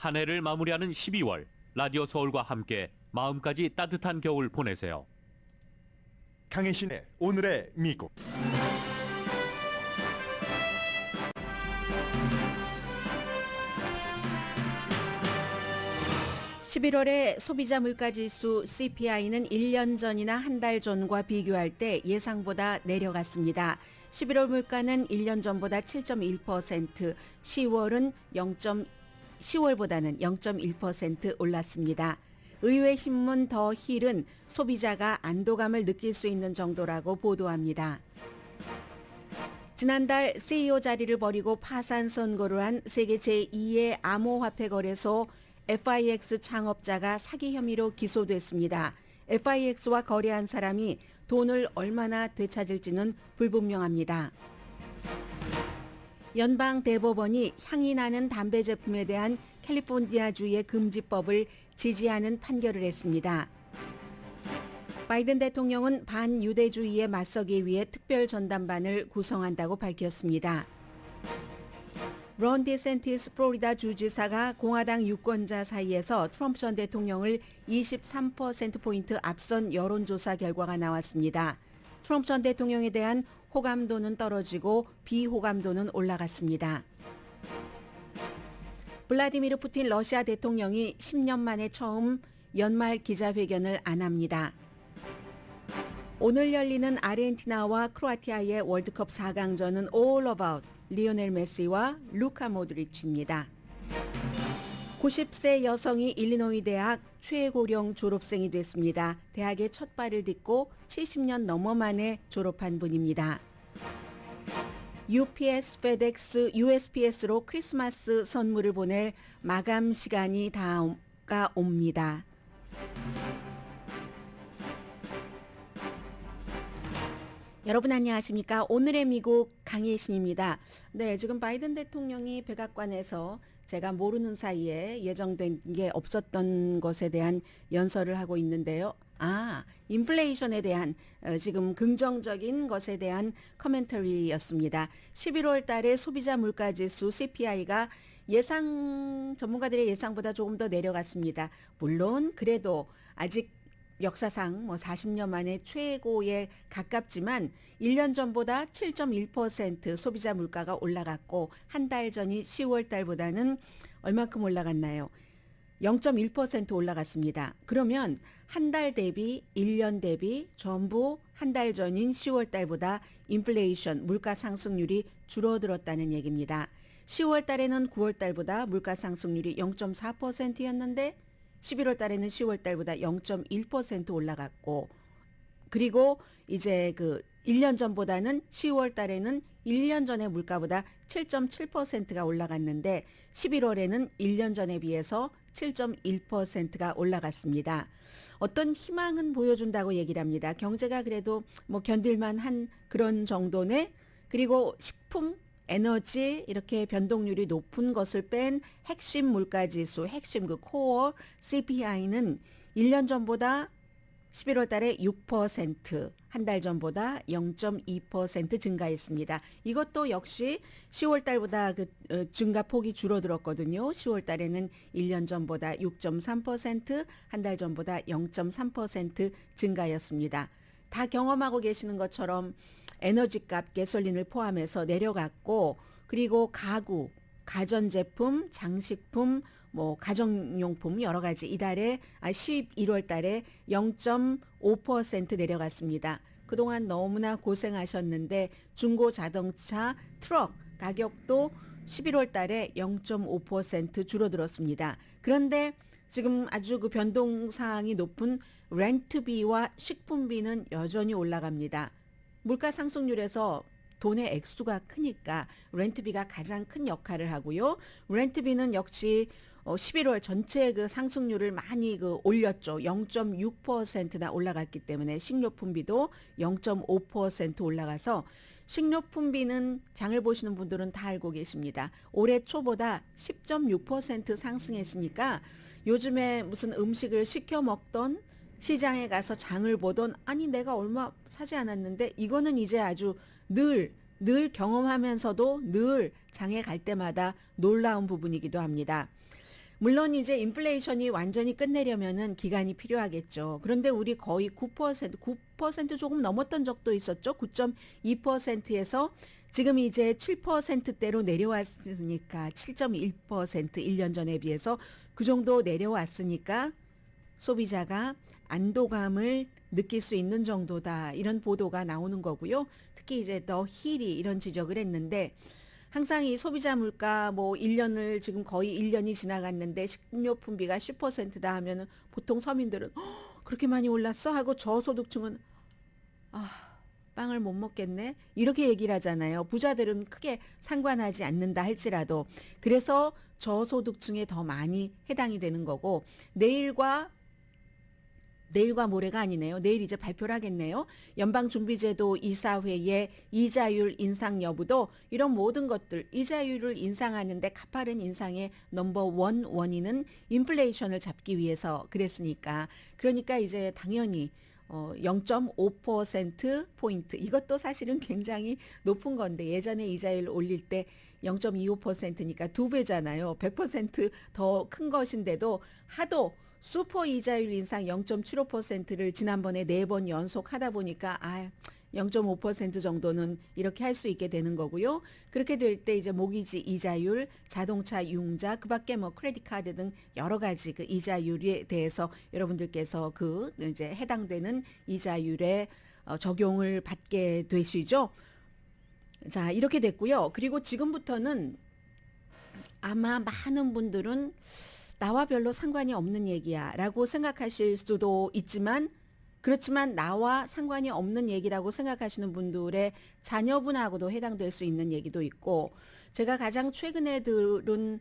한 해를 마무리하는 12월, 라디오 서울과 함께 마음까지 따뜻한 겨울 보내세요. 강혜신의 오늘의 미국. (11월의) 소비자 물가지수 CPI는 1년 전이나 한 달 전과 비교할 때 예상보다 내려갔습니다. 11월 물가는 1년 전보다 7.1%, 10월보다는 0.1% 올랐습니다. 의외신문 더 힐은 소비자가 안도감을 느낄 수 있는 정도라고 보도합니다. 지난달 CEO 자리를 버리고 파산 선고를 한 세계 제2의 암호화폐 거래소 FIX 창업자가 사기 혐의로 기소됐습니다. FIX와 거래한 사람이 돈을 얼마나 되찾을지는 불분명합니다. 연방 대법원이 향이 나는 담배 제품에 대한 캘리포니아주의 금지법을 지지하는 판결을 했습니다. 바이든 대통령은 반유대주의에 맞서기 위해 특별 전담반을 구성한다고 밝혔습니다. 론 디센티스 플로리다 주지사가 공화당 유권자 사이에서 트럼프 전 대통령을 23%포인트 앞선 여론조사 결과가 나왔습니다. 트럼프 전 대통령에 대한 호감도는 떨어지고 비호감도는 올라갔습니다. 블라디미르 푸틴 러시아 대통령이 10년 만에 처음 연말 기자회견을 안 합니다. 오늘 열리는 아르헨티나와 크로아티아의 월드컵 4강전은 all about 리오넬 메시와 루카 모드리치입니다. 90세 여성이 일리노이 대학 최고령 졸업생이 됐습니다. 대학의 첫 발을 딛고 70년 넘어 만에 졸업한 분입니다. UPS, FedEx, USPS로 크리스마스 선물을 보낼 마감 시간이 다가옵니다. 여러분 안녕하십니까? 오늘의 미국 강혜신입니다. 네, 지금 바이든 대통령이 백악관에서 제가 모르는 사이에 예정된 게 없었던 것에 대한 연설을 하고 있는데요. 인플레이션에 대한 지금 긍정적인 것에 대한 커멘터리였습니다. 11월 달에 소비자 물가지수 CPI가 전문가들의 예상보다 조금 더 내려갔습니다. 물론 그래도 아직 역사상 40년 만에 최고에 가깝지만 1년 전보다 7.1% 소비자 물가가 올라갔고 한 달 전인 10월 달보다는 얼마큼 올라갔나요? 0.1% 올라갔습니다. 그러면 한 달 대비 1년 대비 전부 한 달 전인 10월 달보다 인플레이션 물가 상승률이 줄어들었다는 얘기입니다. 10월 달에는 9월 달보다 물가 상승률이 0.4%였는데 11월 달에는 10월 달보다 0.1% 올라갔고, 그리고 이제 1년 전보다는 10월 달에는 1년 전의 물가보다 7.7%가 올라갔는데 11월에는 1년 전에 비해서 7.1%가 올라갔습니다. 어떤 희망은 보여준다고 얘기를 합니다. 경제가 그래도 견딜만 한 그런 정도네. 그리고 식품, 에너지 이렇게 변동률이 높은 것을 뺀 핵심 물가지수, 핵심 코어 CPI는 1년 전보다 11월 달에 6%, 한 달 전보다 0.2% 증가했습니다. 이것도 역시 10월 달보다 증가폭이 줄어들었거든요. 10월 달에는 1년 전보다 6.3%, 한 달 전보다 0.3% 증가였습니다. 다 경험하고 계시는 것처럼 에너지값, 가솔린을 포함해서 내려갔고, 그리고 가구, 가전제품, 장식품, 가정용품 여러 가지 이달에 11월 달에 0.5% 내려갔습니다. 그동안 너무나 고생하셨는데 중고 자동차, 트럭 가격도 11월 달에 0.5% 줄어들었습니다. 그런데 지금 아주 변동사항이 높은 렌트비와 식품비는 여전히 올라갑니다. 물가 상승률에서 돈의 액수가 크니까 렌트비가 가장 큰 역할을 하고요. 렌트비는 역시 11월 전체 상승률을 많이 올렸죠. 0.6%나 올라갔기 때문에 식료품비도 0.5% 올라가서 식료품비는 장을 보시는 분들은 다 알고 계십니다. 올해 초보다 10.6% 상승했으니까 요즘에 무슨 음식을 시켜 먹던 시장에 가서 장을 보던 아니 내가 얼마 사지 않았는데 이거는 이제 아주 늘 경험하면서도 늘 장에 갈 때마다 놀라운 부분이기도 합니다. 물론 이제 인플레이션이 완전히 끝내려면은 기간이 필요하겠죠. 그런데 우리 거의 9% 조금 넘었던 적도 있었죠. 9.2%에서 지금 이제 7%대로 내려왔으니까 7.1% 1년 전에 비해서 그 정도 내려왔으니까 소비자가 안도감을 느낄 수 있는 정도다. 이런 보도가 나오는 거고요. 특히 이제 더 힐이 이런 지적을 했는데 항상 이 소비자 물가 뭐 1년을 지금 거의 1년이 지나갔는데 식료품비가 10%다 하면은 보통 서민들은 그렇게 많이 올랐어? 하고 저소득층은 빵을 못 먹겠네? 이렇게 얘기를 하잖아요. 부자들은 크게 상관하지 않는다 할지라도. 그래서 저소득층에 더 많이 해당이 되는 거고 내일과 모레가 아니네요. 내일 이제 발표를 하겠네요. 연방준비제도 이사회의 이자율 인상 여부도 이런 모든 것들 이자율을 인상하는데 가파른 인상의 넘버 원 원인은 인플레이션을 잡기 위해서 그랬으니까 그러니까 이제 당연히 0.5%포인트 이것도 사실은 굉장히 높은 건데 예전에 이자율 올릴 때 0.25%니까 2배잖아요. 100% 더 큰 것인데도 하도 슈퍼 이자율 인상 0.75%를 지난번에 4번 연속 하다 보니까 0.5% 정도는 이렇게 할 수 있게 되는 거고요. 그렇게 될 때 이제 모기지 이자율, 자동차 융자, 그밖에 뭐 크레딧 카드 등 여러 가지 그 이자율에 대해서 여러분들께서 그 이제 해당되는 이자율에 적용을 받게 되시죠. 자, 이렇게 됐고요. 그리고 지금부터는 아마 많은 분들은 나와 별로 상관이 없는 얘기야 라고 생각하실 수도 있지만 그렇지만 나와 상관이 없는 얘기라고 생각하시는 분들의 자녀분하고도 해당될 수 있는 얘기도 있고 제가 가장 최근에 들은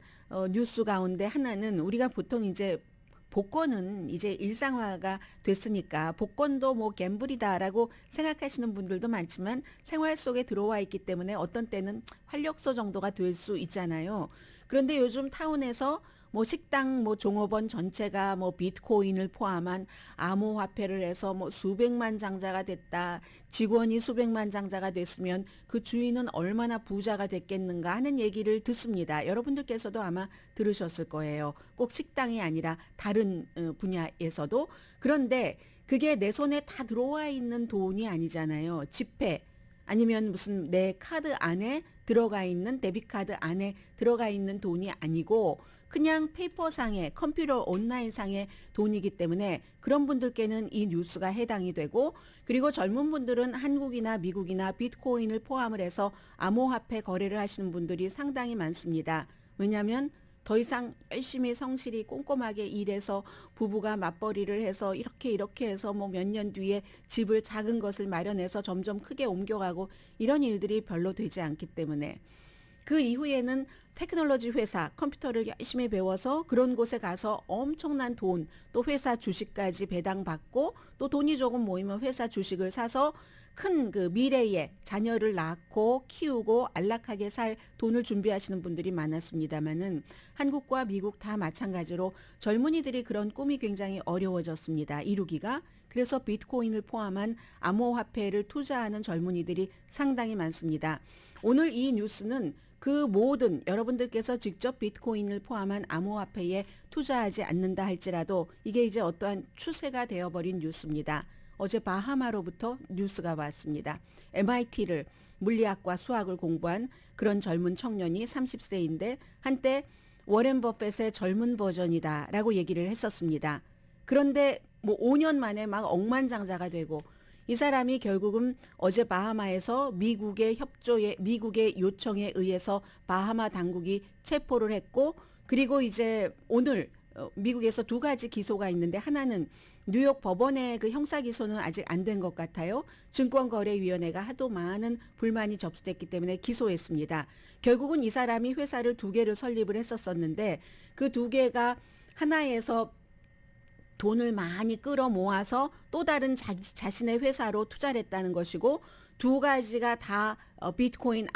뉴스 가운데 하나는 우리가 보통 이제 복권은 이제 일상화가 됐으니까 복권도 뭐 갬블이다라고 생각하시는 분들도 많지만 생활 속에 들어와 있기 때문에 어떤 때는 활력소 정도가 될 수 있잖아요. 그런데 요즘 타운에서 뭐 식당 뭐 종업원 전체가 뭐 비트코인을 포함한 암호화폐를 해서 뭐 수백만 장자가 됐다. 직원이 수백만 장자가 됐으면 그 주인은 얼마나 부자가 됐겠는가 하는 얘기를 듣습니다. 여러분들께서도 아마 들으셨을 거예요. 꼭 식당이 아니라 다른 분야에서도. 그런데 그게 내 손에 다 들어와 있는 돈이 아니잖아요. 지폐 아니면 무슨 내 카드 안에 들어가 있는 데비카드 안에 들어가 있는 돈이 아니고 그냥 페이퍼상의 컴퓨터 온라인상의 돈이기 때문에 그런 분들께는 이 뉴스가 해당이 되고 그리고 젊은 분들은 한국이나 미국이나 비트코인을 포함을 해서 암호화폐 거래를 하시는 분들이 상당히 많습니다. 왜냐하면 더 이상 열심히 성실히 꼼꼼하게 일해서 부부가 맞벌이를 해서 이렇게 해서 뭐 몇 년 뒤에 집을 작은 것을 마련해서 점점 크게 옮겨가고 이런 일들이 별로 되지 않기 때문에 그 이후에는 테크놀로지 회사 컴퓨터를 열심히 배워서 그런 곳에 가서 엄청난 돈 또 회사 주식까지 배당받고 또 돈이 조금 모이면 회사 주식을 사서 큰 그 미래에 자녀를 낳고 키우고 안락하게 살 돈을 준비하시는 분들이 많았습니다마는 한국과 미국 다 마찬가지로 젊은이들이 그런 꿈이 굉장히 어려워졌습니다. 이루기가. 그래서 비트코인을 포함한 암호화폐를 투자하는 젊은이들이 상당히 많습니다. 오늘 이 뉴스는 그 모든 여러분들께서 직접 비트코인을 포함한 암호화폐에 투자하지 않는다 할지라도 이게 이제 어떠한 추세가 되어버린 뉴스입니다. 어제 바하마로부터 뉴스가 왔습니다. MIT를 물리학과 수학을 공부한 그런 젊은 청년이 30세인데 한때 워렌 버핏의 젊은 버전이다라고 얘기를 했었습니다. 그런데 뭐 5년 만에 막 억만장자가 되고 이 사람이 결국은 어제 바하마에서 미국의 요청에 의해서 바하마 당국이 체포를 했고 그리고 이제 오늘 미국에서 2가지 기소가 있는데 하나는 뉴욕 법원의 그 형사 기소는 아직 안 된 것 같아요. 증권거래위원회가 하도 많은 불만이 접수됐기 때문에 기소했습니다. 결국은 이 사람이 회사를 2개를 설립을 했었는데 그 2개가 하나에서 돈을 많이 끌어 모아서 또 다른 자신의 회사로 투자를 했다는 것이고 2가지가 다 비트코인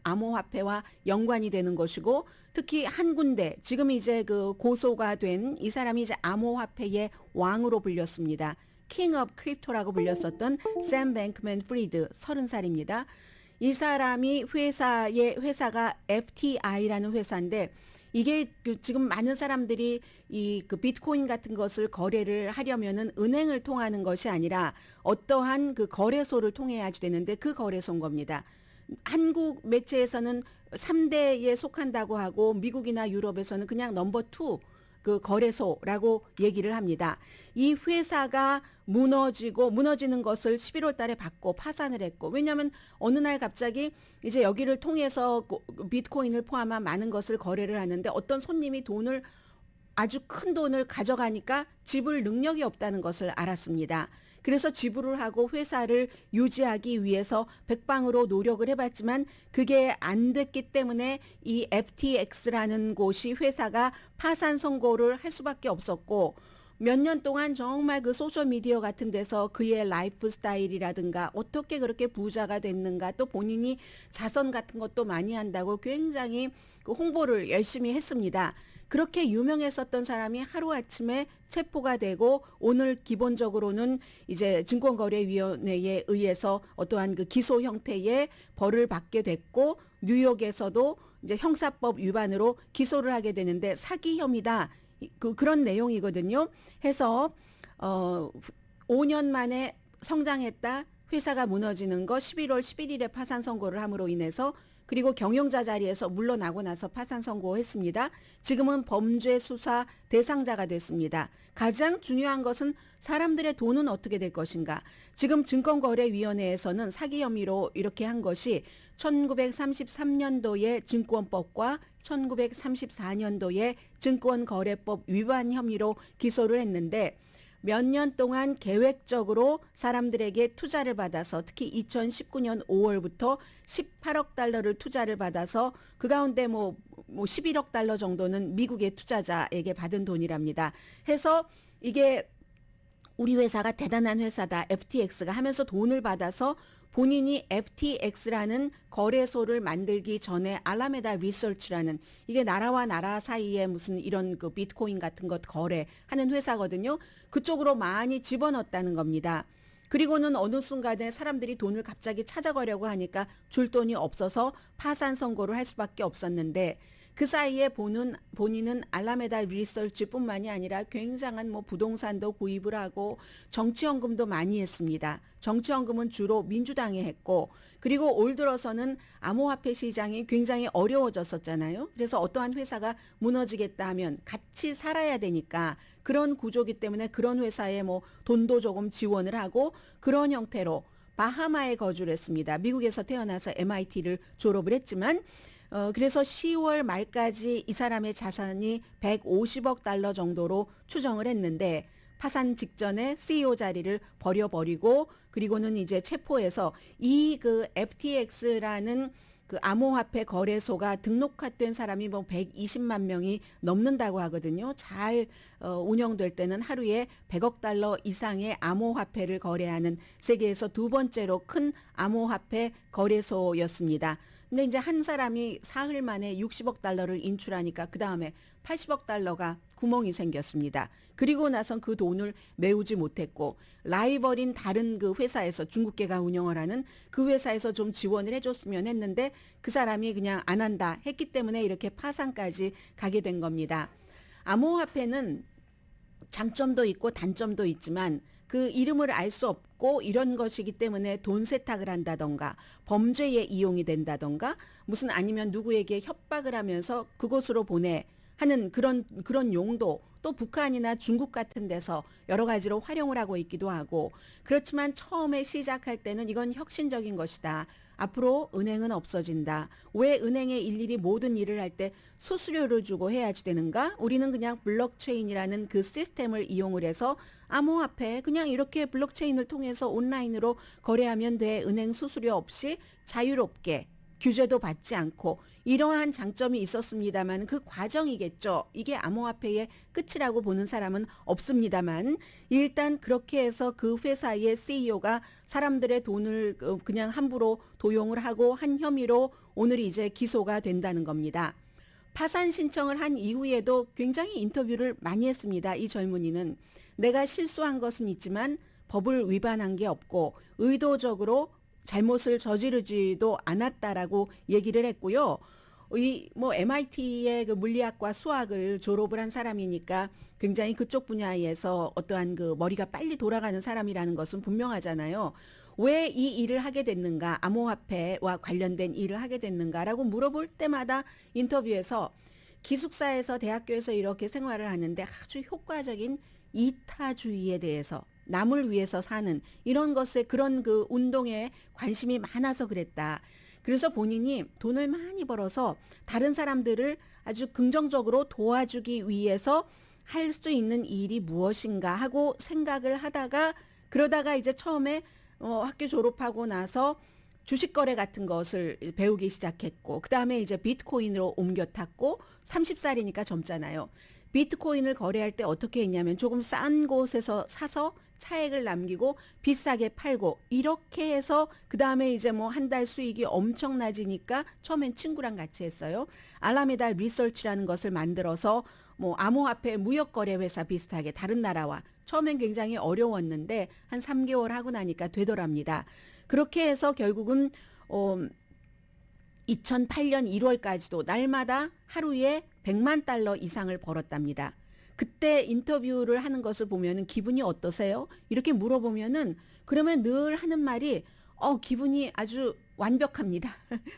암호화폐와 연관이 되는 것이고 특히 한 군데 지금 이제 그 고소가 된 이 사람이 이제 암호화폐의 왕으로 불렸습니다. 킹 오브 크립토라고 불렸었던 샘 뱅크맨 프리드 30살입니다. 이 사람이 회사가 FTI라는 회사인데 이게 지금 많은 사람들이 이 그 비트코인 같은 것을 거래를 하려면은 은행을 통하는 것이 아니라 어떠한 그 거래소를 통해야지 되는데 그 거래소인 겁니다. 한국 매체에서는 3대에 속한다고 하고 미국이나 유럽에서는 그냥 넘버 2 그 거래소라고 얘기를 합니다. 이 회사가 무너지는 것을 11월 달에 받고 파산을 했고, 왜냐하면 어느 날 갑자기 이제 여기를 통해서 비트코인을 포함한 많은 것을 거래를 하는데 어떤 손님이 아주 큰 돈을 가져가니까 지불 능력이 없다는 것을 알았습니다. 그래서 지불을 하고 회사를 유지하기 위해서 백방으로 노력을 해봤지만 그게 안 됐기 때문에 이 FTX라는 곳이 회사가 파산 선고를 할 수밖에 없었고, 몇 년 동안 정말 그 소셜미디어 같은 데서 그의 라이프 스타일이라든가 어떻게 그렇게 부자가 됐는가, 또 본인이 자선 같은 것도 많이 한다고 굉장히 그 홍보를 열심히 했습니다. 그렇게 유명했었던 사람이 하루아침에 체포가 되고 오늘 기본적으로는 이제 증권거래위원회에 의해서 어떠한 그 기소 형태의 벌을 받게 됐고, 뉴욕에서도 이제 형사법 위반으로 기소를 하게 되는데 사기 혐의다. 그런 내용이거든요. 해서 5년 만에 성장했다. 회사가 무너지는 거 11월 11일에 파산 선고를 함으로 인해서, 그리고 경영자 자리에서 물러나고 나서 파산 선고했습니다. 지금은 범죄 수사 대상자가 됐습니다. 가장 중요한 것은 사람들의 돈은 어떻게 될 것인가. 지금 증권거래위원회에서는 사기 혐의로 이렇게 한 것이 1933년도의 증권법과 1934년도의 증권거래법 위반 혐의로 기소를 했는데, 몇 년 동안 계획적으로 사람들에게 투자를 받아서, 특히 2019년 5월부터 18억 달러를 투자를 받아서 그 가운데 뭐 11억 달러 정도는 미국의 투자자에게 받은 돈이랍니다. 해서 이게 우리 회사가 대단한 회사다, FTX가 하면서 돈을 받아서 본인이 FTX라는 거래소를 만들기 전에 알라메다 리서치라는, 이게 나라와 나라 사이에 무슨 이런 그 비트코인 같은 것 거래하는 회사거든요. 그쪽으로 많이 집어넣었다는 겁니다. 그리고는 어느 순간에 사람들이 돈을 갑자기 찾아가려고 하니까 줄 돈이 없어서 파산 선고를 할 수밖에 없었는데, 그 사이에 본인은 알라메다 리서치뿐만이 아니라 굉장한 뭐 부동산도 구입을 하고 정치연금도 많이 했습니다. 정치연금은 주로 민주당에 했고, 그리고 올 들어서는 암호화폐 시장이 굉장히 어려워졌었잖아요. 그래서 어떠한 회사가 무너지겠다 하면 같이 살아야 되니까 그런 구조기 때문에 그런 회사에 뭐 돈도 조금 지원을 하고 그런 형태로 바하마에 거주를 했습니다. 미국에서 태어나서 MIT를 졸업을 했지만 그래서 10월 말까지 이 사람의 자산이 150억 달러 정도로 추정을 했는데, 파산 직전에 CEO 자리를 버려버리고, 그리고는 이제 체포해서 이 그 FTX라는 그 암호화폐 거래소가 등록된 사람이 뭐 120만 명이 넘는다고 하거든요. 잘 운영될 때는 하루에 100억 달러 이상의 암호화폐를 거래하는 세계에서 두 번째로 큰 암호화폐 거래소였습니다. 근데 이제 한 사람이 사흘 만에 60억 달러를 인출하니까 그 다음에 80억 달러가 구멍이 생겼습니다. 그리고 나선 그 돈을 메우지 못했고, 라이벌인 다른 그 회사에서, 중국계가 운영을 하는 그 회사에서 좀 지원을 해줬으면 했는데 그 사람이 그냥 안 한다 했기 때문에 이렇게 파산까지 가게 된 겁니다. 암호화폐는 장점도 있고 단점도 있지만 그 이름을 알 수 없고 이런 것이기 때문에 돈 세탁을 한다던가 범죄에 이용이 된다던가 무슨 아니면 누구에게 협박을 하면서 그곳으로 보내 하는 그런 용도, 또 북한이나 중국 같은 데서 여러 가지로 활용을 하고 있기도 하고, 그렇지만 처음에 시작할 때는 이건 혁신적인 것이다. 앞으로 은행은 없어진다. 왜 은행에 일일이 모든 일을 할 때 수수료를 주고 해야지 되는가? 우리는 그냥 블록체인이라는 그 시스템을 이용을 해서 암호화폐 그냥 이렇게 블록체인을 통해서 온라인으로 거래하면 돼. 은행 수수료 없이 자유롭게, 규제도 받지 않고, 이러한 장점이 있었습니다만 그 과정이겠죠. 이게 암호화폐의 끝이라고 보는 사람은 없습니다만, 일단 그렇게 해서 그 회사의 CEO가 사람들의 돈을 그냥 함부로 도용을 하고 한 혐의로 오늘 이제 기소가 된다는 겁니다. 파산 신청을 한 이후에도 굉장히 인터뷰를 많이 했습니다. 이 젊은이는 내가 실수한 것은 있지만 법을 위반한 게 없고 의도적으로 잘못을 저지르지도 않았다라고 얘기를 했고요. 이 뭐 MIT의 그 물리학과 수학을 졸업을 한 사람이니까 굉장히 그쪽 분야에서 어떠한 그 머리가 빨리 돌아가는 사람이라는 것은 분명하잖아요. 왜 이 일을 하게 됐는가, 암호화폐와 관련된 일을 하게 됐는가라고 물어볼 때마다 인터뷰에서 기숙사에서 대학교에서 이렇게 생활을 하는데 아주 효과적인 이타주의에 대해서 남을 위해서 사는 이런 것에 그런 그 운동에 관심이 많아서 그랬다. 그래서 본인이 돈을 많이 벌어서 다른 사람들을 아주 긍정적으로 도와주기 위해서 할 수 있는 일이 무엇인가 하고 생각을 하다가 그러다가 이제 처음에 학교 졸업하고 나서 주식 거래 같은 것을 배우기 시작했고 그다음에 이제 비트코인으로 옮겨 탔고 30살이니까 젊잖아요. 비트코인을 거래할 때 어떻게 했냐면 조금 싼 곳에서 사서 차액을 남기고 비싸게 팔고 이렇게 해서 그다음에 이제 뭐 한 달 수익이 엄청나지니까 처음엔 친구랑 같이 했어요. 알라메다 리서치라는 것을 만들어서 뭐 암호화폐 무역거래 회사 비슷하게 다른 나라와 처음엔 굉장히 어려웠는데 한 3개월 하고 나니까 되더랍니다. 그렇게 해서 결국은 2008년 1월까지도 날마다 하루에 100만 달러 이상을 벌었답니다. 그때 인터뷰를 하는 것을 보면은 기분이 어떠세요? 이렇게 물어보면은 그러면 늘 하는 말이 기분이 아주 완벽합니다.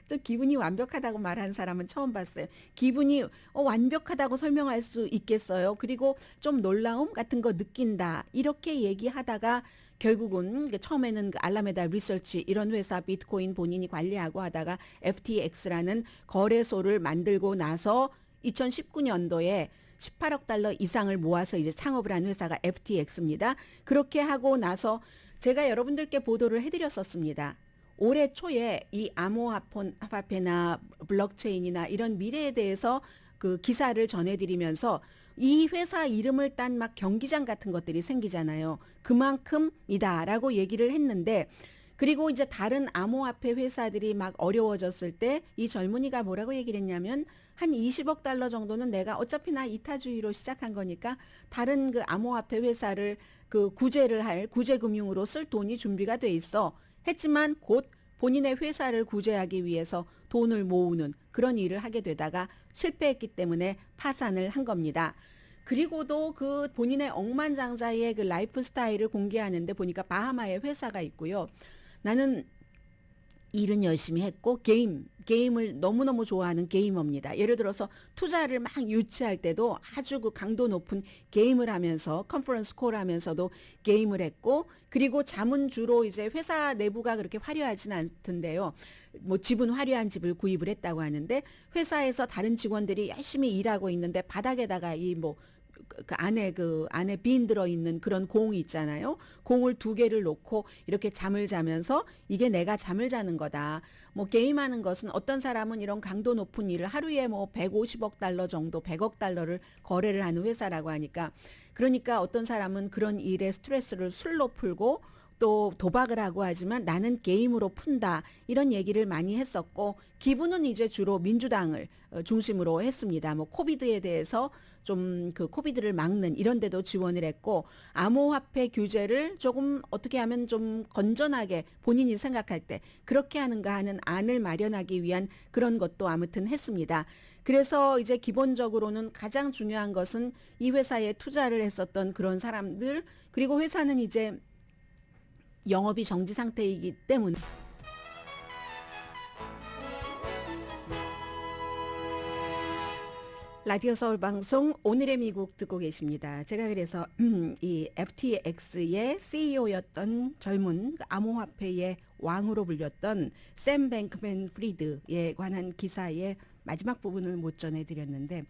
또 기분이 완벽하다고 말하는 사람은 처음 봤어요. 기분이 완벽하다고 설명할 수 있겠어요. 그리고 좀 놀라움 같은 거 느낀다. 이렇게 얘기하다가 결국은 처음에는 알라메다 리서치 이런 회사 비트코인 본인이 관리하고 하다가 FTX라는 거래소를 만들고 나서 2019년도에 18억 달러 이상을 모아서 이제 창업을 한 회사가 FTX입니다. 그렇게 하고 나서 제가 여러분들께 보도를 해드렸었습니다. 올해 초에 이 암호화폐나 블록체인이나 이런 미래에 대해서 그 기사를 전해드리면서 이 회사 이름을 딴 막 경기장 같은 것들이 생기잖아요. 그만큼이다라고 얘기를 했는데 그리고 이제 다른 암호화폐 회사들이 막 어려워졌을 때 이 젊은이가 뭐라고 얘기를 했냐면 한 20억 달러 정도는 내가 어차피 나 이타주의로 시작한 거니까 다른 그 암호화폐 회사를 그 구제금융으로 쓸 돈이 준비가 돼 있어. 했지만 곧 본인의 회사를 구제하기 위해서 돈을 모으는 그런 일을 하게 되다가 실패했기 때문에 파산을 한 겁니다. 그리고도 그 본인의 억만장자의 그 라이프 스타일을 공개하는데 보니까 바하마에 회사가 있고요. 나는 일은 열심히 했고 게임을 너무너무 좋아하는 게이머입니다. 예를 들어서 투자를 막 유치할 때도 아주 그 강도 높은 게임을 하면서 컨퍼런스 콜 하면서도 게임을 했고 그리고 잠은 주로 이제 회사 내부가 그렇게 화려하진 않던데요. 뭐 집은 화려한 집을 구입을 했다고 하는데 회사에서 다른 직원들이 열심히 일하고 있는데 바닥에다가 그 안에 빈 들어있는 그런 공이 있잖아요. 공을 2개를 놓고 이렇게 잠을 자면서 이게 내가 잠을 자는 거다. 뭐 게임하는 것은 어떤 사람은 이런 강도 높은 일을 하루에 뭐 150억 달러 정도 100억 달러를 거래를 하는 회사라고 하니까 그러니까 어떤 사람은 그런 일에 스트레스를 술로 풀고 또 도박을 하고 하지만 나는 게임으로 푼다. 이런 얘기를 많이 했었고 기부는 이제 주로 민주당을 중심으로 했습니다. 뭐 코비드에 대해서 좀 그 코비드를 막는 이런 데도 지원을 했고 암호화폐 규제를 조금 어떻게 하면 좀 건전하게 본인이 생각할 때 그렇게 하는가 하는 안을 마련하기 위한 그런 것도 아무튼 했습니다. 그래서 이제 기본적으로는 가장 중요한 것은 이 회사에 투자를 했었던 그런 사람들 그리고 회사는 이제 영업이 정지 상태이기 때문에 라디오 서울 방송 오늘의 미국 듣고 계십니다. 제가 그래서 이 FTX의 CEO였던 젊은 암호화폐의 왕으로 불렸던 샘 뱅크맨 프리드에 관한 기사의 마지막 부분을 못 전해드렸는데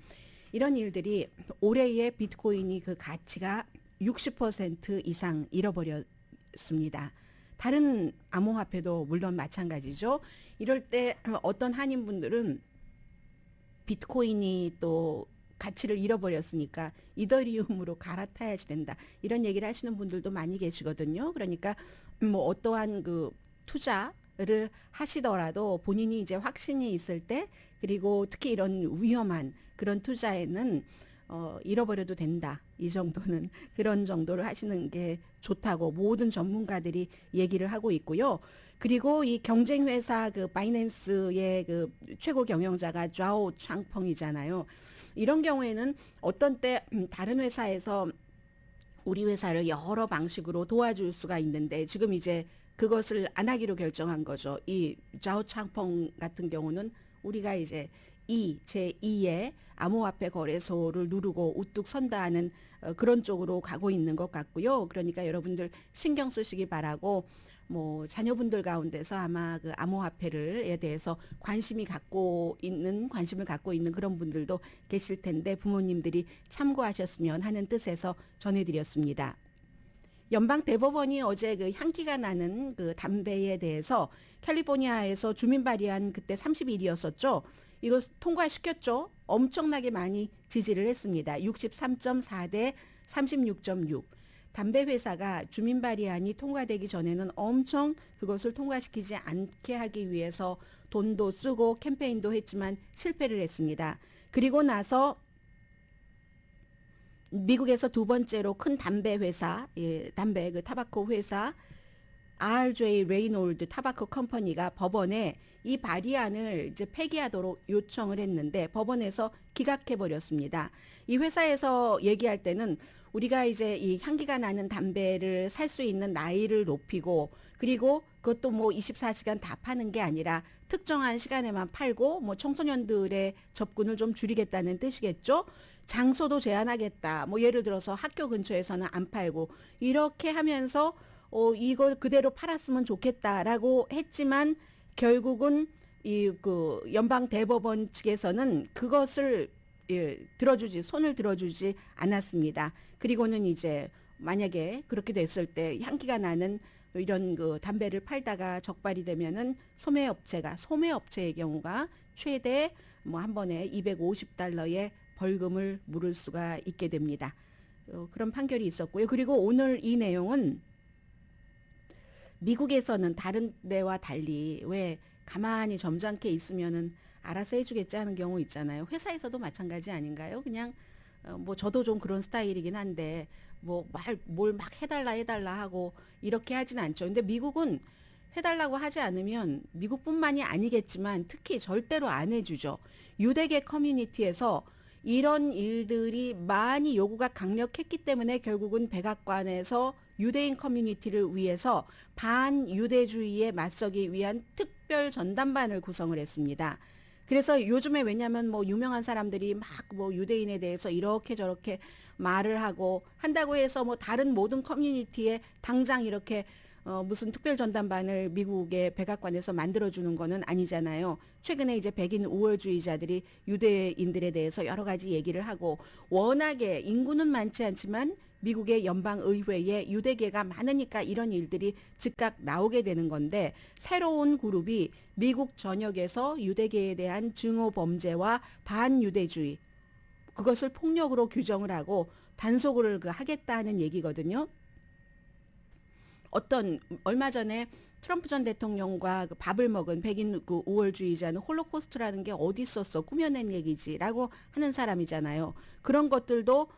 이런 일들이 올해의 비트코인이 그 가치가 60% 이상 잃어버렸습니다. 다른 암호화폐도 물론 마찬가지죠. 이럴 때 어떤 한인분들은 비트코인이 또 가치를 잃어버렸으니까 이더리움으로 갈아타야지 된다. 이런 얘기를 하시는 분들도 많이 계시거든요. 그러니까 뭐 어떠한 그 투자를 하시더라도 본인이 이제 확신이 있을 때 그리고 특히 이런 위험한 그런 투자에는 잃어버려도 된다. 이 정도는 그런 정도를 하시는 게 좋다고 모든 전문가들이 얘기를 하고 있고요. 그리고 이 경쟁회사 그 바이낸스의 그 최고 경영자가 좌오 창펑이잖아요. 이런 경우에는 어떤 때 다른 회사에서 우리 회사를 여러 방식으로 도와줄 수가 있는데 지금 이제 그것을 안 하기로 결정한 거죠. 이 좌오 창펑 같은 경우는 우리가 이제 제2의 암호화폐 거래소를 누르고 우뚝 선다 하는 그런 쪽으로 가고 있는 것 같고요. 그러니까 여러분들 신경 쓰시기 바라고 뭐 자녀분들 가운데서 아마 그 암호화폐를에 대해서 관심을 갖고 있는 그런 분들도 계실 텐데 부모님들이 참고하셨으면 하는 뜻에서 전해드렸습니다. 연방 대법원이 어제 그 향기가 나는 그 담배에 대해서 캘리포니아에서 주민 발의안 그때 30일이었었죠. 이거 통과시켰죠. 엄청나게 많이 지지를 했습니다. 63.4대 36.6. 담배 회사가 주민 발의안이 통과되기 전에는 엄청 그것을 통과시키지 않게 하기 위해서 돈도 쓰고 캠페인도 했지만 실패를 했습니다. 그리고 나서 미국에서 두 번째로 큰 담배 회사, 담배 그 타바코 회사 RJ 레이놀드 타바코 컴퍼니가 법원에 이 발의안을 이제 폐기하도록 요청을 했는데 법원에서 기각해 버렸습니다. 이 회사에서 얘기할 때는 우리가 이제 이 향기가 나는 담배를 살 수 있는 나이를 높이고 그리고 그것도 뭐 24시간 다 파는 게 아니라 특정한 시간에만 팔고 뭐 청소년들의 접근을 좀 줄이겠다는 뜻이겠죠. 장소도 제한하겠다. 뭐 예를 들어서 학교 근처에서는 안 팔고 이렇게 하면서 이걸 그대로 팔았으면 좋겠다라고 했지만 결국은 이 그 연방 대법원 측에서는 그것을 손을 들어주지 않았습니다. 그리고는 이제 만약에 그렇게 됐을 때 향기가 나는 이런 그 담배를 팔다가 적발이 되면은 소매업체의 경우가 최대 뭐 한 번에 $250의 벌금을 물을 수가 있게 됩니다. 그런 판결이 있었고요. 그리고 오늘 이 내용은 미국에서는 다른 데와 달리 왜 가만히 점잖게 있으면은 알아서 해주겠지 하는 경우 있잖아요. 회사에서도 마찬가지 아닌가요? 그냥 뭐 저도 좀 그런 스타일이긴 한데 뭐 뭘 막 해달라 하고 이렇게 하진 않죠. 근데 미국은 해달라고 하지 않으면 미국뿐만이 아니겠지만 특히 절대로 안 해주죠. 유대계 커뮤니티에서 이런 일들이 많이 요구가 강력했기 때문에 결국은 백악관에서 유대인 커뮤니티를 위해서 반유대주의에 맞서기 위한 특별 전담반을 구성을 했습니다. 그래서 요즘에 왜냐하면 뭐 유명한 사람들이 막 뭐 유대인에 대해서 이렇게 저렇게 말을 하고 한다고 해서 뭐 다른 모든 커뮤니티에 당장 이렇게 무슨 특별 전담반을 미국의 백악관에서 만들어주는 거는 아니잖아요. 최근에 이제 백인 우월주의자들이 유대인들에 대해서 여러 가지 얘기를 하고 워낙에 인구는 많지 않지만 미국의 연방의회에 유대계가 많으니까 이런 일들이 즉각 나오게 되는 건데 새로운 그룹이 미국 전역에서 유대계에 대한 증오 범죄와 반유대주의 그것을 폭력으로 규정을 하고 단속을 하겠다는 얘기거든요. 얼마 전에 트럼프 전 대통령과 그 밥을 먹은 백인 그 우월주의자는 홀로코스트라는 게 어디 있었어 꾸며낸 얘기지라고 하는 사람이잖아요. 그런 것들도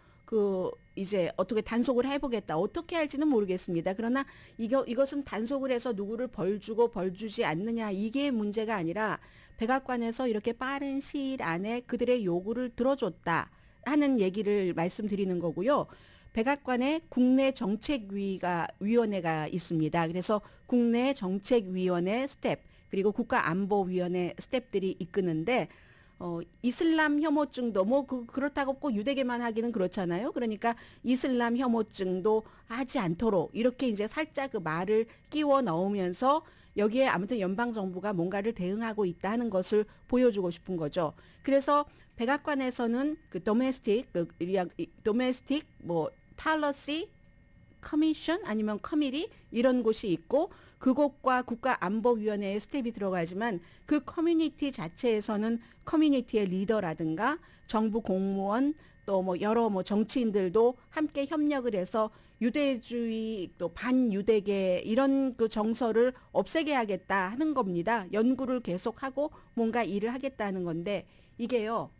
이제 어떻게 단속을 해보겠다. 어떻게 할지는 모르겠습니다. 그러나 이것은 단속을 해서 누구를 벌 주지 않느냐 이게 문제가 아니라 백악관에서 이렇게 빠른 시일 안에 그들의 요구를 들어줬다 하는 얘기를 말씀드리는 거고요. 백악관에 국내 정책위원회가 있습니다. 그래서 국내 정책위원회 스텝 그리고 국가안보위원회 스텝들이 이끄는데 이슬람 혐오증도 그렇다고 꼭 유대계만 하기는 그렇잖아요. 그러니까 이슬람 혐오증도 하지 않도록 이렇게 이제 살짝 그 말을 끼워 넣으면서 여기에 아무튼 연방 정부가 뭔가를 대응하고 있다는 것을 보여주고 싶은 거죠. 그래서 백악관에서는 그 도메스틱 뭐 팔러시 커미션 아니면 커미티 이런 곳이 있고 그곳과 국가안보위원회의 스텝이 들어가지만 그 커뮤니티 자체에서는 커뮤니티의 리더라든가 정부 공무원 또 뭐 여러 뭐 정치인들도 함께 협력을 해서 유대주의 또 반유대계 이런 그 정서를 없애게 하겠다 하는 겁니다. 연구를 계속하고 뭔가 일을 하겠다는 건데 이게요.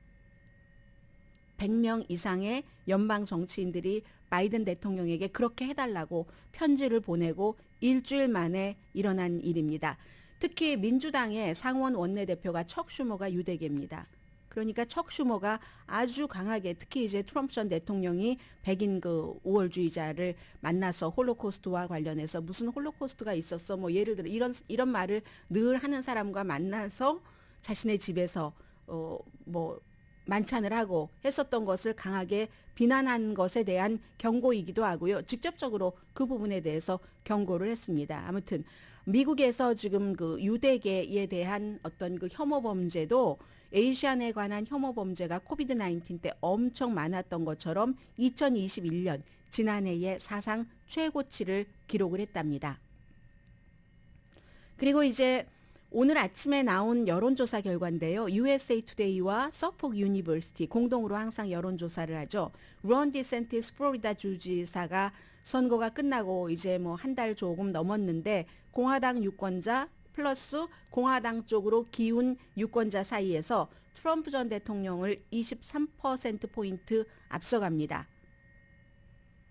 100명 이상의 연방 정치인들이 바이든 대통령에게 그렇게 해달라고 편지를 보내고 일주일 만에 일어난 일입니다. 특히 민주당의 상원 원내대표가 척 슈머가 유대계입니다. 그러니까 척 슈머가 아주 강하게 특히 이제 트럼프 전 대통령이 백인 그 우월주의자를 만나서 홀로코스트와 관련해서 무슨 홀로코스트가 있었어 뭐 예를 들어 이런 말을 늘 하는 사람과 만나서 자신의 집에서 뭐 만찬을 하고 했었던 것을 강하게 비난한 것에 대한 경고이기도 하고요. 직접적으로 그 부분에 대해서 경고를 했습니다. 아무튼 미국에서 지금 그 유대계에 대한 어떤 그 혐오 범죄도 에이시안에 관한 혐오 범죄가 코비드 19 때 엄청 많았던 것처럼 2021년 지난해에 사상 최고치를 기록을 했답니다. 그리고 이제 오늘 아침에 나온 여론조사 결과인데요. USA Today와 서폭 유니버시티 공동으로 항상 여론조사를 하죠. 론 디센티스 플로리다 주지사가 선거가 끝나고 이제 뭐 한 달 조금 넘었는데 공화당 유권자 플러스 공화당 쪽으로 기운 유권자 사이에서 트럼프 전 대통령을 23%포인트 앞서갑니다.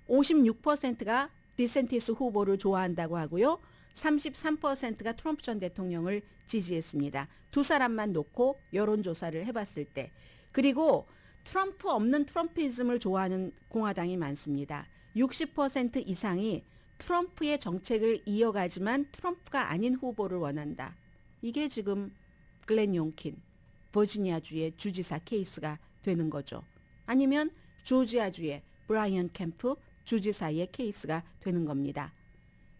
56%가 디센티스 후보를 좋아한다고 하고요. 33%가 트럼프 전 대통령을 지지했습니다. 두 사람만 놓고 여론조사를 해봤을 때. 그리고 트럼프 없는 트럼피즘을 좋아하는 공화당이 많습니다. 60% 이상이 트럼프의 정책을 이어가지만 트럼프가 아닌 후보를 원한다. 이게 지금 글렌 용킨, 버지니아주의 주지사 케이스가 되는 거죠. 아니면 조지아주의 브라이언 캠프 주지사의 케이스가 되는 겁니다.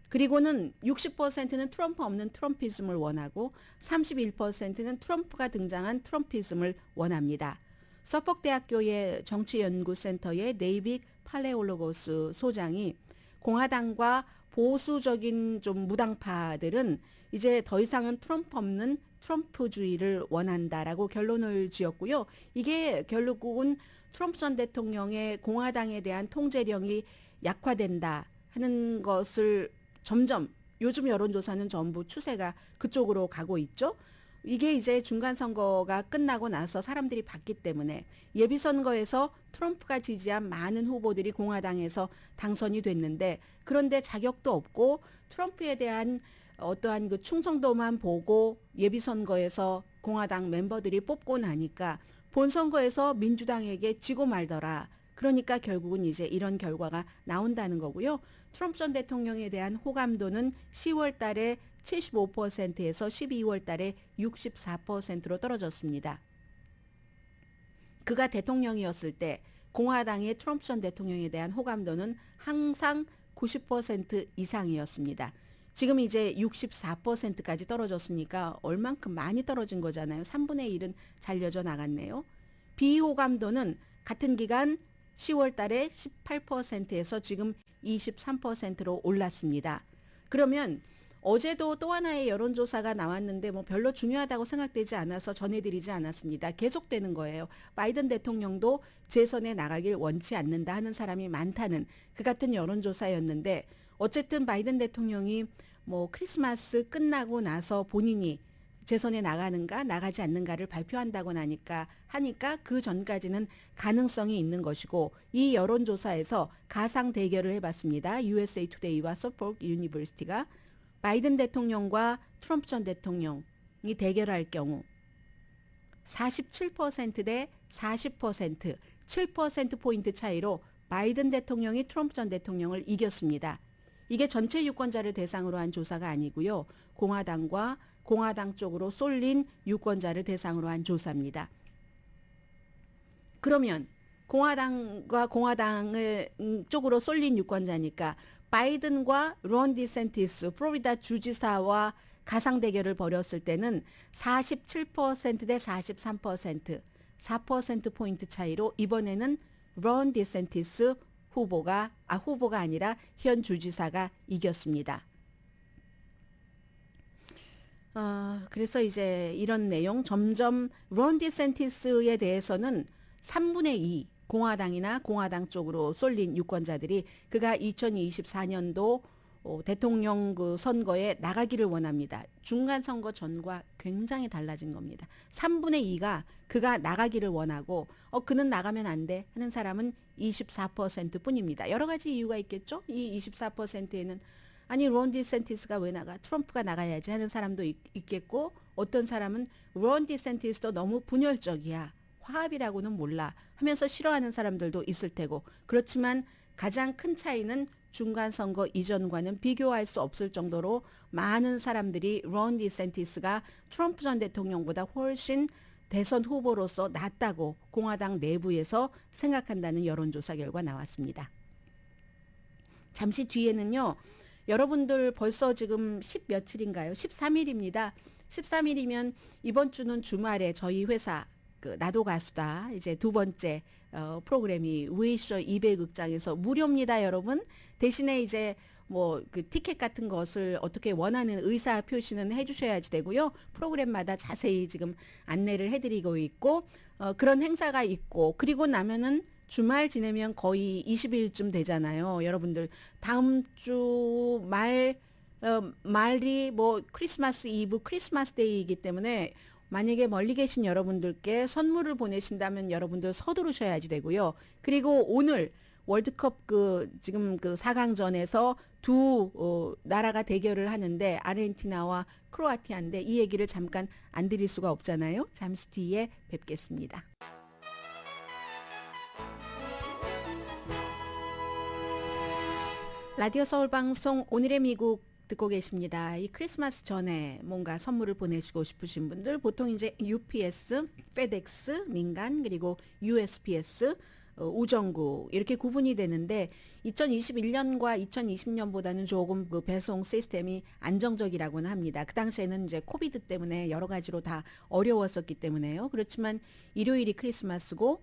그리고는 60%는 트럼프 없는 트럼피즘을 원하고 31%는 트럼프가 등장한 트럼피즘을 원합니다. 서폭 대학교의 정치연구센터의 데이빗 팔레올로고스 소장이 공화당과 보수적인 좀 무당파들은 이제 더 이상은 트럼프 없는 트럼프주의를 원한다라고 결론을 지었고요. 이게 결국은 트럼프 전 대통령의 공화당에 대한 통제력이 약화된다 하는 것을 점점 요즘 여론조사는 전부 추세가 그쪽으로 가고 있죠. 이게 이제 중간선거가 끝나고 나서 사람들이 봤기 때문에 예비선거에서 트럼프가 지지한 많은 후보들이 공화당에서 당선이 됐는데 그런데 자격도 없고 트럼프에 대한 어떠한 그 충성도만 보고 예비선거에서 공화당 멤버들이 뽑고 나니까 본선거에서 민주당에게 지고 말더라. 그러니까 결국은 이제 이런 결과가 나온다는 거고요. 트럼프 전 대통령에 대한 호감도는 10월 달에 75%에서 12월 달에 64%로 떨어졌습니다. 그가 대통령이었을 때 공화당의 트럼프 전 대통령에 대한 호감도는 항상 90% 이상이었습니다. 지금 이제 64%까지 떨어졌으니까 얼만큼 많이 떨어진 거잖아요. 3분의 1은 잘려져 나갔네요. 비호감도는 같은 기간 10월 달에 18%에서 지금 23%로 올랐습니다. 그러면 어제도 또 하나의 여론조사가 나왔는데 뭐 별로 중요하다고 생각되지 않아서 전해드리지 않았습니다. 계속되는 거예요. 바이든 대통령도 재선에 나가길 원치 않는다 하는 사람이 많다는 그 같은 여론조사였는데 어쨌든 바이든 대통령이 뭐 크리스마스 끝나고 나서 본인이 재선에 나가는가 나가지 않는가를 발표한다고 하니까 그 전까지는 가능성이 있는 것이고 이 여론조사에서 가상 대결을 해봤습니다. USA Today와 서폭 유니버시티가 바이든 대통령과 트럼프 전 대통령이 대결할 경우 47% 대 40%, 7%포인트 차이로 바이든 대통령이 트럼프 전 대통령을 이겼습니다. 이게 전체 유권자를 대상으로 한 조사가 아니고요. 공화당과 공화당 쪽으로 쏠린 유권자를 대상으로 한 조사입니다. 그러면 공화당과 공화당을 쪽으로 쏠린 유권자니까 바이든과 론 디센티스 플로리다 주지사와 가상 대결을 벌였을 때는 47% 대 43%, 4%포인트 차이로 이번에는 론 디센티스 후보가 아니라 현 주지사가 이겼습니다. 그래서 이제 이런 내용 점점 론 디센티스에 대해서는 3분의 2 공화당이나 공화당 쪽으로 쏠린 유권자들이 그가 2024년도 대통령 그 선거에 나가기를 원합니다. 중간 선거 전과 굉장히 달라진 겁니다. 3분의 2가 그가 나가기를 원하고 그는 나가면 안 돼 하는 사람은 24% 뿐입니다. 여러 가지 이유가 있겠죠. 이 24%에는 아니 론 디센티스가 왜 나가? 트럼프가 나가야지 하는 사람도 있겠고 어떤 사람은 론 디센티스도 너무 분열적이야. 화합이라고는 몰라 하면서 싫어하는 사람들도 있을 테고 그렇지만 가장 큰 차이는 중간 선거 이전과는 비교할 수 없을 정도로 많은 사람들이 론 디센티스가 트럼프 전 대통령보다 훨씬 대선 후보로서 낫다고 공화당 내부에서 생각한다는 여론조사 결과 나왔습니다. 잠시 뒤에는요. 여러분들 벌써 지금 10 며칠인가요? 13일입니다. 13일이면 이번 주는 주말에 저희 회사 나도 가수다 이제 두 번째 프로그램이 위셔 200극장에서 무료입니다, 여러분. 대신에 이제 뭐 그 티켓 같은 것을 어떻게 원하는 의사 표시는 해주셔야지 되고요. 프로그램마다 자세히 지금 안내를 해드리고 있고 그런 행사가 있고 그리고 나면은 주말 지내면 거의 20일쯤 되잖아요. 여러분들 다음 주 말이 뭐 크리스마스 이브, 크리스마스 데이이기 때문에 만약에 멀리 계신 여러분들께 선물을 보내신다면 여러분들 서두르셔야지 되고요. 그리고 오늘 월드컵 지금 4강전에서 두 나라가 대결을 하는데 아르헨티나와 크로아티아인데 이 얘기를 잠깐 안 드릴 수가 없잖아요. 잠시 뒤에 뵙겠습니다. 라디오 서울 방송 오늘의 미국 듣고 계십니다. 이 크리스마스 전에 뭔가 선물을 보내시고 싶으신 분들 보통 이제 UPS, FedEx, 민간 그리고 USPS, 우정국 이렇게 구분이 되는데 2021년과 2020년보다는 조금 그 배송 시스템이 안정적이라고는 합니다. 그 당시에는 이제 코비드 때문에 여러 가지로 다 어려웠었기 때문에요. 그렇지만 일요일이 크리스마스고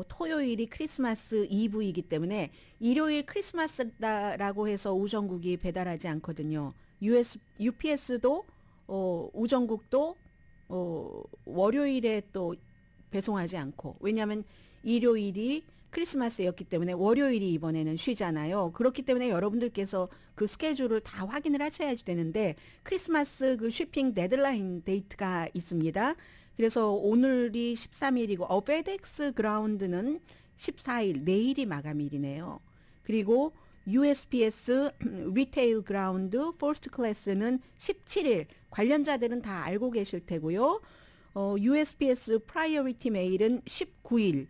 토요일이 크리스마스 이브이기 때문에 일요일 크리스마스다라고 해서 우정국이 배달하지 않거든요. UPS도 우정국도 월요일에 또 배송하지 않고 왜냐하면 일요일이 크리스마스였기 때문에 월요일이 이번에는 쉬잖아요. 그렇기 때문에 여러분들께서 그 스케줄을 다 확인을 하셔야지 되는데 크리스마스 그 쉬핑 데드라인 데이트가 있습니다. 그래서 오늘이 13일이고 페덱스 그라운드는 14일 내일이 마감일이네요. 그리고 USPS 리테일 그라운드 퍼스트 클래스는 17일 관련자들은 다 알고 계실 테고요. USPS 프라이어리티 메일은 19일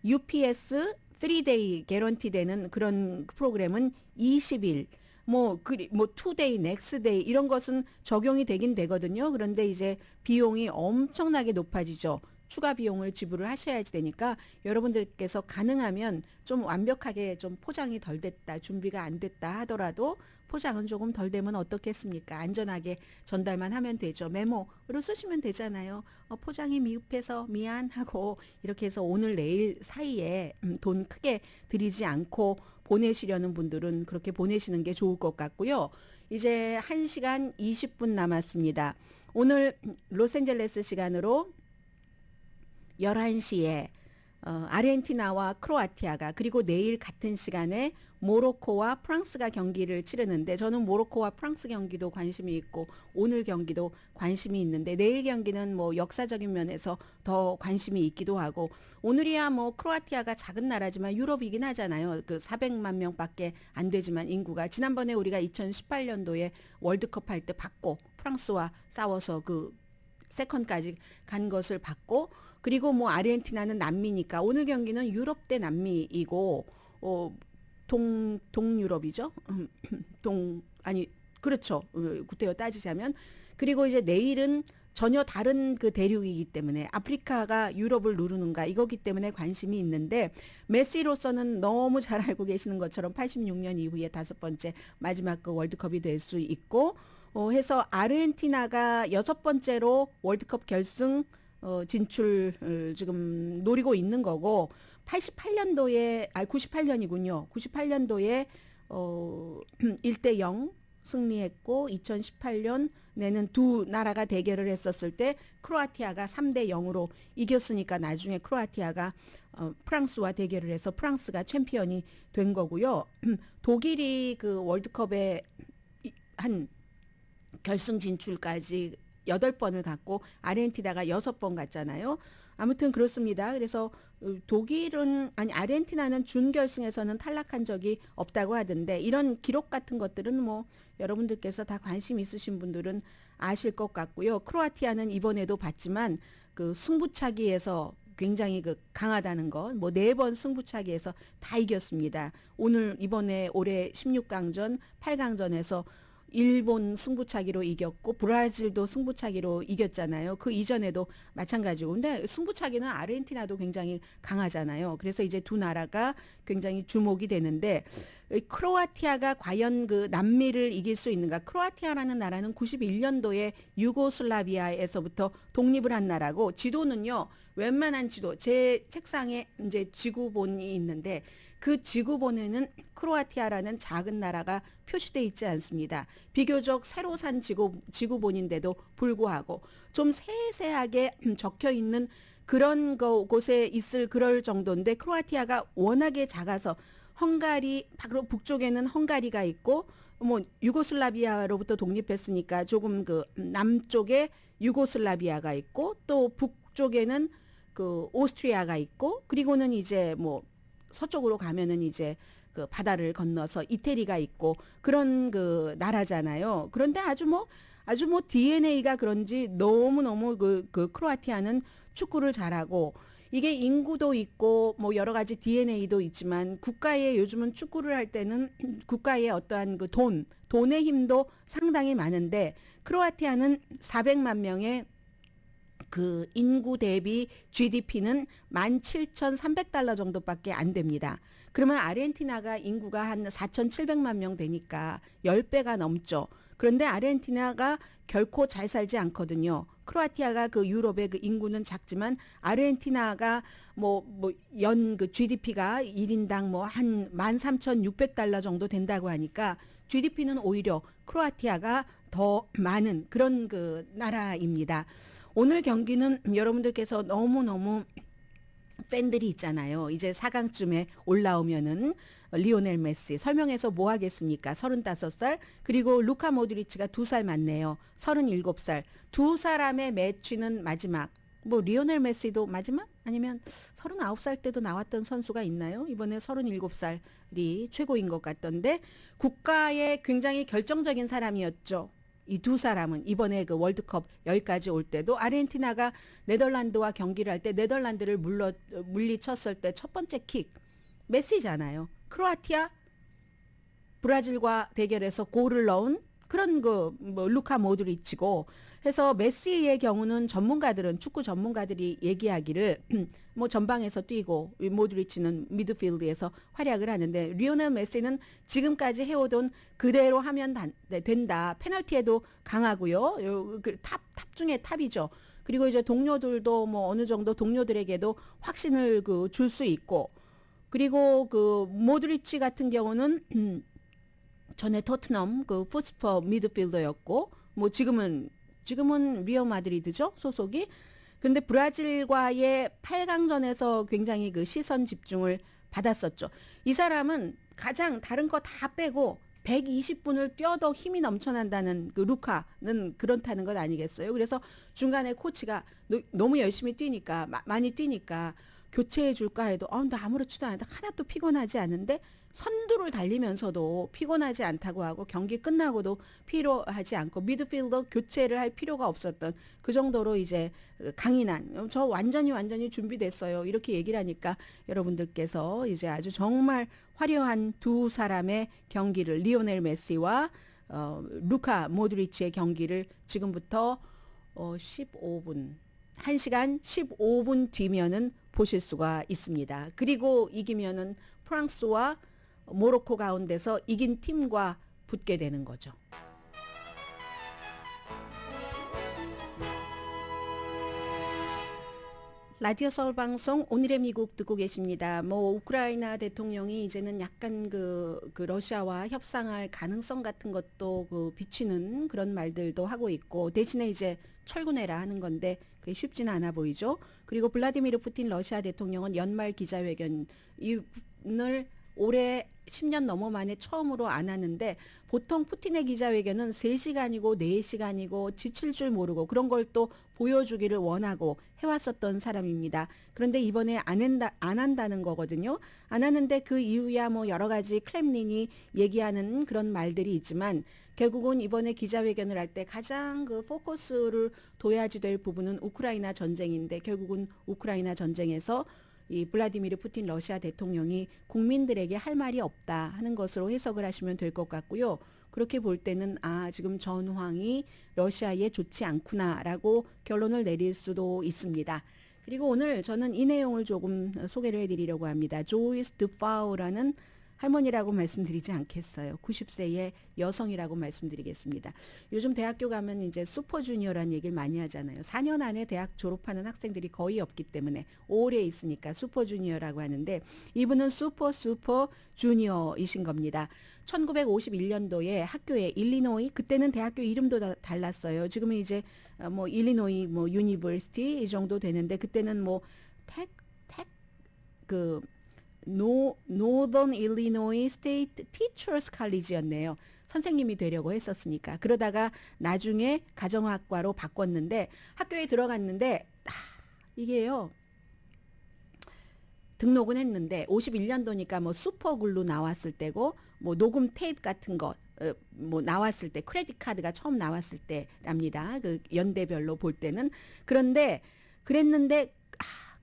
UPS 3day 개런티 되는 그런 프로그램은 20일 뭐 2day, next day 이런 것은 적용이 되긴 되거든요. 그런데 이제 비용이 엄청나게 높아지죠. 추가 비용을 지불을 하셔야지 되니까 여러분들께서 가능하면 좀 완벽하게 좀 포장이 덜 됐다, 준비가 안 됐다 하더라도 포장은 조금 덜 되면 어떻겠습니까? 안전하게 전달만 하면 되죠. 메모로 쓰시면 되잖아요. 포장이 미흡해서 미안하고 이렇게 해서 오늘 내일 사이에 돈 크게 들이지 않고 보내시려는 분들은 그렇게 보내시는 게 좋을 것 같고요. 이제 1시간 20분 남았습니다. 오늘 로스앤젤레스 시간으로 11시에 아르헨티나와 크로아티아가 그리고 내일 같은 시간에 모로코와 프랑스가 경기를 치르는데 저는 모로코와 프랑스 경기도 관심이 있고 오늘 경기도 관심이 있는데 내일 경기는 뭐 역사적인 면에서 더 관심이 있기도 하고 오늘이야 뭐 크로아티아가 작은 나라지만 유럽이긴 하잖아요. 그 400만 명밖에 안 되지만 인구가 지난번에 우리가 2018년도에 월드컵 할 때 봤고 프랑스와 싸워서 그 세컨까지 간 것을 봤고 그리고 뭐 아르헨티나는 남미니까 오늘 경기는 유럽 대 남미이고 동유럽이죠. 그렇죠. 구태여 따지자면 그리고 이제 내일은 전혀 다른 그 대륙이기 때문에 아프리카가 유럽을 누르는가 이거기 때문에 관심이 있는데 메시로서는 너무 잘 알고 계시는 것처럼 86년 이후에 5번째 마지막 그 월드컵이 될 수 있고 해서 아르헨티나가 6번째로 월드컵 결승 진출 지금 노리고 있는 거고 98년이군요. 98년도에 1대0 승리했고 2018년에는 두 나라가 대결을 했었을 때 크로아티아가 3대0으로 이겼으니까 나중에 크로아티아가 프랑스와 대결을 해서 프랑스가 챔피언이 된 거고요. 독일이 그 월드컵에 한 결승 진출까지 8번을 갔고 아르헨티나가 6번 갔잖아요. 아무튼 그렇습니다. 그래서 독일은 아니 아르헨티나는 준결승에서는 탈락한 적이 없다고 하던데 이런 기록 같은 것들은 뭐 여러분들께서 다 관심 있으신 분들은 아실 것 같고요. 크로아티아는 이번에도 봤지만 그 승부차기에서 굉장히 그 강하다는 거, 뭐 4번 승부차기에서 다 이겼습니다. 이번에 올해 16강전, 8강전에서 일본 승부차기로 이겼고 브라질도 승부차기로 이겼잖아요. 그 이전에도 마찬가지고. 근데 승부차기는 아르헨티나도 굉장히 강하잖아요. 그래서 이제 두 나라가 굉장히 주목이 되는데 크로아티아가 과연 그 남미를 이길 수 있는가? 크로아티아라는 나라는 91년도에 유고슬라비아에서부터 독립을 한 나라고 지도는요. 웬만한 지도 제 책상에 이제 지구본이 있는데 그 지구본에는 크로아티아라는 작은 나라가 표시돼 있지 않습니다. 비교적 새로 산 지구본인데도 불구하고 좀 세세하게 적혀 있는 그런 곳에 있을 그럴 정도인데 크로아티아가 워낙에 작아서 헝가리 바로 북쪽에는 헝가리가 있고 뭐 유고슬라비아로부터 독립했으니까 조금 그 남쪽에 유고슬라비아가 있고 또 북쪽에는 그 오스트리아가 있고 그리고는 이제 뭐 서쪽으로 가면은 이제 그 바다를 건너서 이태리가 있고 그런 그 나라잖아요. 그런데 아주 뭐 DNA가 그런지 너무너무 그 크로아티아는 축구를 잘하고 이게 인구도 있고 뭐 여러 가지 DNA도 있지만 국가에 요즘은 축구를 할 때는 국가의 어떠한 그 돈의 힘도 상당히 많은데 크로아티아는 400만 명의 그 인구 대비 GDP는 17,300달러 정도밖에 안 됩니다. 그러면 아르헨티나가 인구가 한 4,700만 명 되니까 10배가 넘죠. 그런데 아르헨티나가 결코 잘 살지 않거든요. 크로아티아가 그 유럽의 그 인구는 작지만 아르헨티나가 연 그 GDP가 1인당 뭐 한 13,600달러 정도 된다고 하니까 GDP는 오히려 크로아티아가 더 많은 그런 그 나라입니다. 오늘 경기는 여러분들께서 너무너무 팬들이 있잖아요. 이제 4강쯤에 올라오면은 리오넬 메시 설명해서 뭐 하겠습니까? 35살 그리고 루카 모드리치가 2살 많네요. 37살. 두 사람의 매치는 마지막. 뭐 리오넬 메시도 마지막? 아니면 39살 때도 나왔던 선수가 있나요? 이번에 37살이 최고인 것 같던데 국가의 굉장히 결정적인 사람이었죠. 이 두 사람은 이번에 그 월드컵 여기까지 올 때도 아르헨티나가 네덜란드와 경기를 할 때 네덜란드를 물리쳤을 때 첫 번째 킥 메시잖아요. 크로아티아 브라질과 대결해서 골을 넣은 그런 그 뭐 루카 모드리치고 해서 메시의 경우는 축구 전문가들이 얘기하기를 뭐 전방에서 뛰고 모드리치는 미드필드에서 활약을 하는데 리오넬 메시는 지금까지 해오던 그대로 하면 된다. 페널티에도 강하고요. 탑 중에 탑이죠. 그리고 이제 동료들도 뭐 어느 정도 동료들에게도 확신을 그 줄 수 있고 그리고 그 모드리치 같은 경우는 전에 토트넘 그 푸스퍼 미드필더였고 뭐 지금은 리얼 마드리드죠 소속이. 근데 브라질과의 8강전에서 굉장히 그 시선 집중을 받았었죠. 이 사람은 가장 다른 거 다 빼고 120분을 뛰어도 힘이 넘쳐난다는 그 루카는 그렇다는 것 아니겠어요? 그래서 중간에 코치가 너무 열심히 뛰니까 많이 뛰니까 교체해 줄까 해도 나 아무렇지도 않다. 하나도 피곤하지 않은데 선두를 달리면서도 피곤하지 않다고 하고 경기 끝나고도 피로하지 않고 미드필더 교체를 할 필요가 없었던 그 정도로 이제 강인한 저 완전히 준비됐어요. 이렇게 얘기를 하니까 여러분들께서 이제 아주 정말 화려한 두 사람의 경기를 리오넬 메시와 루카 모드리치의 경기를 지금부터 15분 1시간 15분 뒤면은 보실 수가 있습니다. 그리고 이기면은 프랑스와 모로코 가운데서 이긴 팀과 붙게 되는 거죠. 라디오 서울 방송 오늘의 미국 듣고 계십니다. 뭐 우크라이나 대통령이 이제는 약간 그 러시아와 협상할 가능성 같은 것도 그 비치는 그런 말들도 하고 있고 대신에 이제 철군해라 하는 건데 그게 쉽지는 않아 보이죠. 그리고 블라디미르 푸틴 러시아 대통령은 연말 기자회견을 올해 10년 넘어 만에 처음으로 안 하는데 보통 푸틴의 기자회견은 3시간이고 4시간이고 지칠 줄 모르고 그런 걸 또 보여주기를 원하고 해왔었던 사람입니다. 그런데 이번에 안 한다는 거거든요. 안 하는데 그 이유야 뭐 여러 가지 크렘린이 얘기하는 그런 말들이 있지만 결국은 이번에 기자회견을 할 때 가장 그 포커스를 둬야지 될 부분은 우크라이나 전쟁인데 결국은 우크라이나 전쟁에서 이 블라디미르 푸틴 러시아 대통령이 국민들에게 할 말이 없다 하는 것으로 해석을 하시면 될 것 같고요. 그렇게 볼 때는 지금 전황이 러시아에 좋지 않구나라고 결론을 내릴 수도 있습니다. 그리고 오늘 저는 이 내용을 조금 소개를 해드리려고 합니다. 조이스 드파우라는 할머니라고 말씀드리지 않겠어요. 90세의 여성이라고 말씀드리겠습니다. 요즘 대학교 가면 이제 슈퍼주니어라는 얘기를 많이 하잖아요. 4년 안에 대학 졸업하는 학생들이 거의 없기 때문에 오래 있으니까 슈퍼주니어라고 하는데 이분은 슈퍼 주니어이신 겁니다. 1951년도에 학교에 일리노이 그때는 대학교 이름도 달랐어요. 지금은 이제 뭐 일리노이 뭐 유니버시티 이 정도 되는데 그때는 뭐 Northern Illinois State Teachers College였네요. 선생님이 되려고 했었으니까. 그러다가 나중에 가정학과로 바꿨는데 학교에 들어갔는데 이게요. 등록은 했는데 51년도니까 뭐 슈퍼글루 나왔을 때고 뭐 녹음 테이프 같은 거 뭐 나왔을 때 크레딧 카드가 처음 나왔을 때랍니다. 그 연대별로 볼 때는. 그런데 그랬는데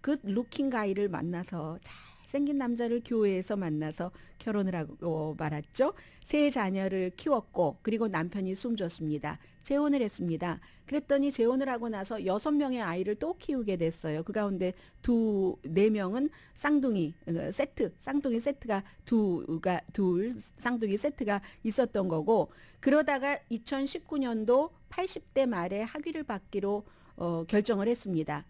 그 루킹 가이를 만나서 생긴 남자를 교회에서 만나서 결혼을 하고 말았죠. 세 자녀를 키웠고 그리고 남편이 숨졌습니다. 재혼을 했습니다. 그랬더니 재혼을 하고 나서 6명의 아이를 또 키우게 됐어요. 그 가운데 4명은 쌍둥이 세트가 쌍둥이 세트가 있었던 거고 그러다가 2019년도 80대 말에 학위를 받기로 결정을 했습니다.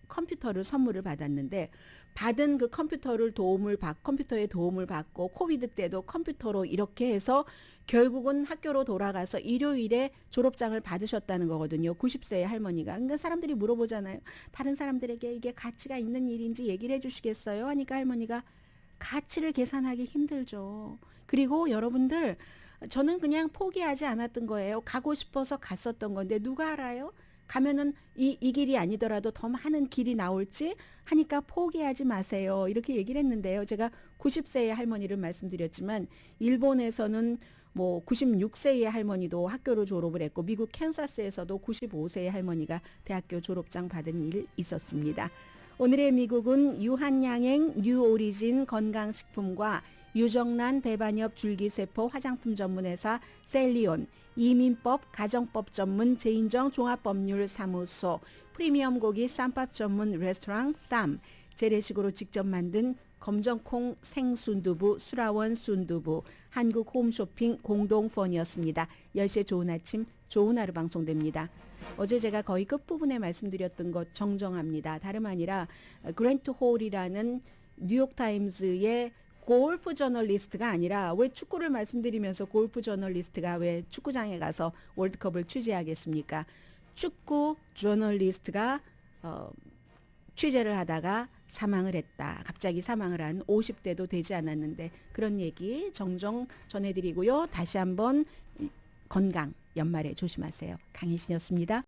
컴퓨터를 선물을 받았는데 받은 그 컴퓨터의 도움을 받고 코비드 때도 컴퓨터로 이렇게 해서 결국은 학교로 돌아가서 일요일에 졸업장을 받으셨다는 거거든요. 90세의 할머니가. 그러니까 사람들이 물어보잖아요. 다른 사람들에게 이게 가치가 있는 일인지 얘기를 해주시겠어요? 하니까 할머니가 가치를 계산하기 힘들죠. 그리고 여러분들 저는 그냥 포기하지 않았던 거예요. 가고 싶어서 갔었던 건데 누가 알아요? 가면은 이 길이 아니더라도 더 많은 길이 나올지 하니까 포기하지 마세요. 이렇게 얘기를 했는데요. 제가 90세의 할머니를 말씀드렸지만 일본에서는 뭐 96세의 할머니도 학교를 졸업을 했고 미국 캔사스에서도 95세의 할머니가 대학교 졸업장 받은 일이 있었습니다. 오늘의 미국은 유한양행 뉴오리진 건강식품과 유정란 배반엽 줄기세포 화장품 전문회사 셀리온, 이민법 가정법 전문 제인정 종합법률사무소, 프리미엄 고기 쌈밥 전문 레스토랑 쌈, 재래식으로 직접 만든 검정콩 생순두부 수라원 순두부, 한국 홈쇼핑 공동펀이었습니다. 10시에 좋은 아침 좋은 하루 방송됩니다. 어제 제가 거의 끝부분에 말씀드렸던 것 정정합니다. 다름 아니라 그랜트 홀이라는 뉴욕타임즈의 골프 저널리스트가 아니라 왜 축구를 말씀드리면서 골프 저널리스트가 왜 축구장에 가서 월드컵을 취재하겠습니까? 축구 저널리스트가 취재를 하다가 사망을 했다. 갑자기 사망을 한 50대도 되지 않았는데 그런 얘기 정정 전해드리고요. 다시 한번 건강 연말에 조심하세요. 강혜신이었습니다.